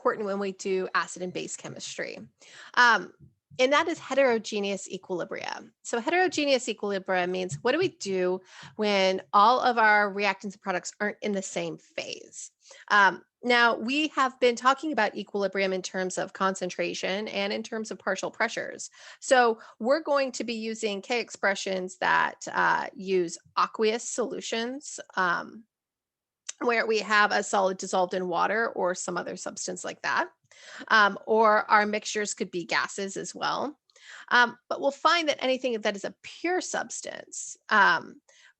important when we do acid and base chemistry. Um, and that is heterogeneous equilibria. So heterogeneous equilibria means what do we do when all of our reactants and products aren't in the same phase? Now, we have been talking about equilibrium in terms of concentration and in terms of partial pressures. So we're going to be using K expressions that use aqueous solutions. Where we have a solid dissolved in water or some other substance like that. Or our mixtures could be gases as well. But we'll find that anything that is a pure substance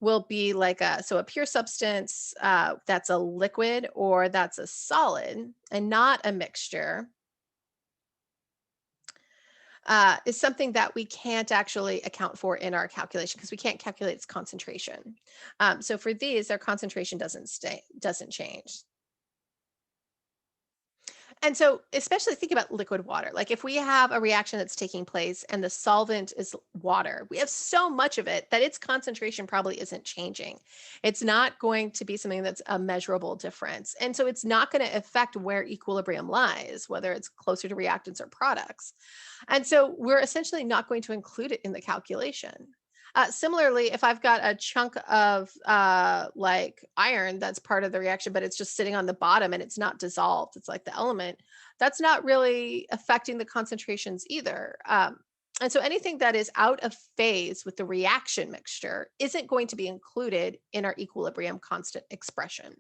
will be like a pure substance that's a liquid or that's a solid and not a mixture is something that we can't actually account for in our calculation because we can't calculate its concentration. So for these, their concentration doesn't change. And so, especially think about liquid water. Like if we have a reaction that's taking place and the solvent is water, we have so much of it that its concentration probably isn't changing. It's not going to be something that's a measurable difference. And so it's not going to affect where equilibrium lies, whether it's closer to reactants or products. And so we're essentially not going to include it in the calculation. Similarly, if I've got a chunk of like iron that's part of the reaction, but it's just sitting on the bottom and it's not dissolved, it's like the element, that's not really affecting the concentrations either. And so anything that is out of phase with the reaction mixture isn't going to be included in our equilibrium constant expression.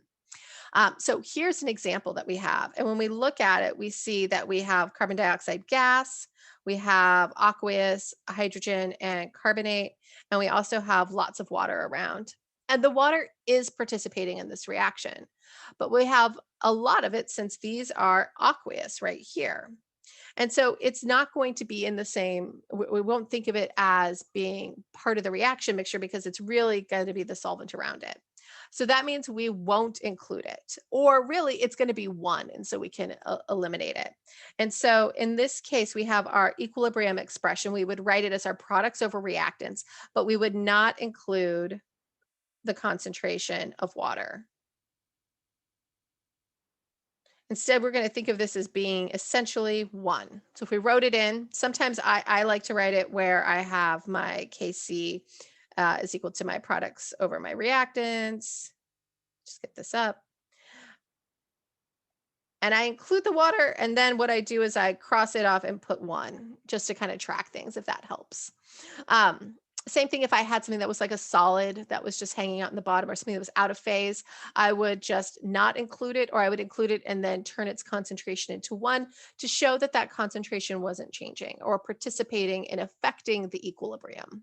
So here's an example that we have. And when we look at it, we see that we have carbon dioxide gas, we have aqueous, hydrogen, and carbonate, and we also have lots of water around. And the water is participating in this reaction, but we have a lot of it since these are aqueous right here. And so it's not going to be in the same, we won't think of it as being part of the reaction mixture because it's really going to be the solvent around it. So that means we won't include it, or really it's going to be one. And so we can eliminate it. And so in this case, we have our equilibrium expression. We would write it as our products over reactants, but we would not include the concentration of water. Instead, we're going to think of this as being essentially one. So if we wrote it in, sometimes I like to write it where I have my Kc is equal to my products over my reactants. Just get this up. And I include the water, and then what I do is I cross it off and put one, just to kind of track things, if that helps. Same thing if I had something that was like a solid that was just hanging out in the bottom or something that was out of phase, I would just not include it, or I would include it and then turn its concentration into one to show that that concentration wasn't changing or participating in affecting the equilibrium.